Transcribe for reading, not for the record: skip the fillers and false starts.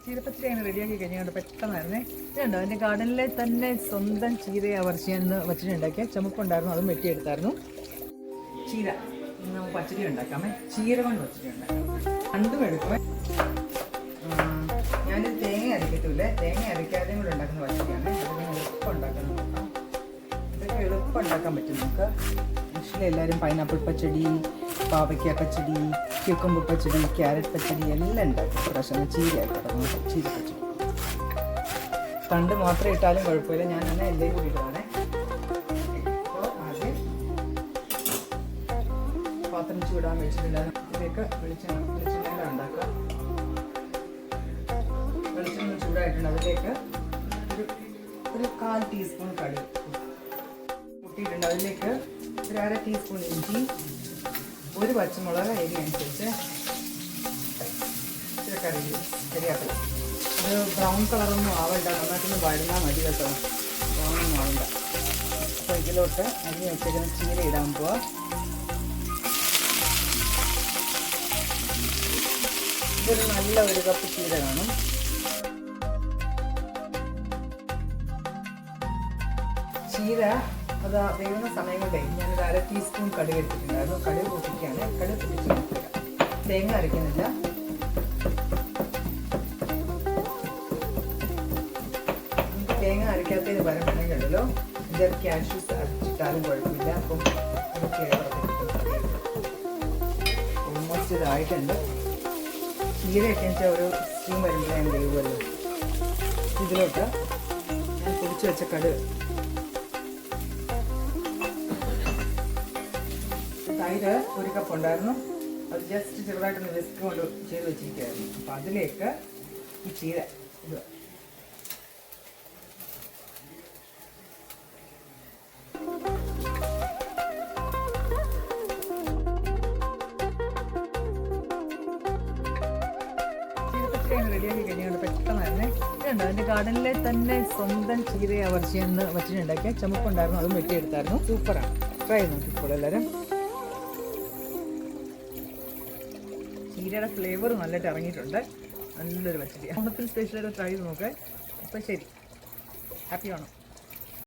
ചീരപ്പച്ചടി അങ്ങനെ റെഡിയാക്കി കഴിഞ്ഞാൽ പെട്ടെന്നായിരുന്നേ. ഇതുണ്ടോ എൻ്റെ ഗാർഡനിലെ തന്നെ സ്വന്തം ചീരയെ വർഷിയെന്ന് വച്ചിട്ടുണ്ടാക്കിയ ചുമപ്പുണ്ടായിരുന്നു, അതും വെട്ടിയെടുത്തായിരുന്നു. ചീര നമുക്ക് പച്ചടി ഉണ്ടാക്കാമേ. ചീര കൊണ്ട് പച്ചടി ഉണ്ടാക്കാം. രണ്ടും എടുക്കുമേ. ഞാനിത് തേങ്ങ അരക്കത്തില്ലേ, തേങ്ങ അരയ്ക്കാതെയും കൂടെ ഉണ്ടാക്കുന്ന പച്ചടിയാണ്. അതിന് എളുപ്പം ഉണ്ടാക്കാൻ നോക്കാം. ഇതൊക്കെ എളുപ്പം ഉണ്ടാക്കാൻ പറ്റും നമുക്ക്. ആക്ച്വലി എല്ലാവരും പൈനാപ്പിൾ പച്ചടി, പാവയ്ക്ക പച്ചടി, ക്യൂക്കമ്പർ പച്ചടി, ക്യാരറ്റ് പച്ചടി എല്ലാം ഉണ്ടാക്കും. പ്രാവശ്യം ചീര ആയിക്കോട്ടെ, ചീര പച്ചടി. തണ്ട് മാത്രം ഇട്ടാലും കുഴപ്പമില്ല, ഞാൻ തന്നെ എല്ലാം കൂടി ഇടുവാണേ. അപ്പോൾ ആദ്യം പാത്രം ചൂടാൻ വെച്ചിട്ടില്ല. ഇതിലേക്ക് വെളിച്ചെണ്ണ ഉണ്ടാക്കുക. വെളിച്ചെണ്ണ ചൂടായിട്ടുണ്ട്. അതിലേക്ക് ഒരു 1/4 ടീസ്പൂൺ കടുക് മുട്ടിയിട്ടുണ്ട്. അതിലേക്ക് ഒരു 1/2 ടീസ്പൂൺ ഇഞ്ചി, ഒരു പച്ചമുളക് എരി അനുസരിച്ച്, ഇച്ചിരി കറിവേപ്പില. അത് ബ്രൗൺ കളറൊന്നും ആവണ്ട, നന്നായിട്ടൊന്ന് വഴന്നാൽ മതി കേട്ടോ, ബ്രൗണൊന്നും ആവണ്ട. അപ്പോൾ ഇതിലോട്ട് അരിഞ്ഞ് വെച്ചേക്കുന്ന ചീര ഇടാൻ പോവാ. ഇതൊരു നല്ല 1 കപ്പ് ചീര കാണും. ചീര അത് വേവുന്ന സമയം കൊണ്ടേ ഞാനൊരു 1/2 ടീസ്പൂൺ കടുക് എടുത്തിട്ടുണ്ടായിരുന്നു. കടുക് പൊട്ടിക്കുകയാണ്. കടുക് പൊട്ടിച്ച് നോക്കുക. തേങ്ങ അരയ്ക്കുന്നില്ല. തേങ്ങ അരയ്ക്കാത്തതിന് പരമാണെങ്കിൽ ഉണ്ടല്ലോ, ഇത് കാഷ്യൂസ് അരച്ചിട്ടാലും കുഴപ്പമില്ല. അപ്പം ഓൾമോസ്റ്റ് ഇതായിട്ടുണ്ട്. ചീരയൊക്കെ വെച്ചാൽ ഒരു സ്റ്റീം വരുമ്പോഴേ വേവുമല്ലോ. ഇതിലോട്ട് ഞാൻ പൊടിച്ച് വെച്ച കടുക്, തൈര് 1 കപ്പ് ഉണ്ടായിരുന്നു. അത് ജസ്റ്റ് ചെറുതായിട്ടൊന്ന് വിസ്ക് കൊണ്ട് ചെയ്ത് വെച്ചിരിക്കുകയായിരുന്നു. അപ്പം അതിലേക്ക് ഈ ചീര ഇടുക. ചീരപ്പച്ചടി റെഡിയാക്കി കഴിഞ്ഞാൽ പെട്ടെന്നായിരുന്നേ. ഇതുണ്ടോ എൻ്റെ ഗാർഡനിലെ തന്നെ സ്വന്തം ചീരയെ വർഷിയെന്ന് വച്ചിട്ടുണ്ടാക്കിയ ചുമപ്പുണ്ടായിരുന്നു, അതും വെട്ടിയെടുത്തായിരുന്നു. സൂപ്പറാണ്. ട്രൈ ചെയ്ത് നോക്കിപ്പോൾ എല്ലാവരും. ചീരയുടെ ഫ്ലേവർ നല്ലതായിട്ട് ഇറങ്ങിയിട്ടുണ്ട്. നല്ലൊരു പച്ചടി. ഓണത്തിന് സ്പെഷ്യലായിട്ട് ട്രൈ ചെയ്ത് നോക്കേ. അപ്പോൾ ശരി, ഹാപ്പി ഓണം.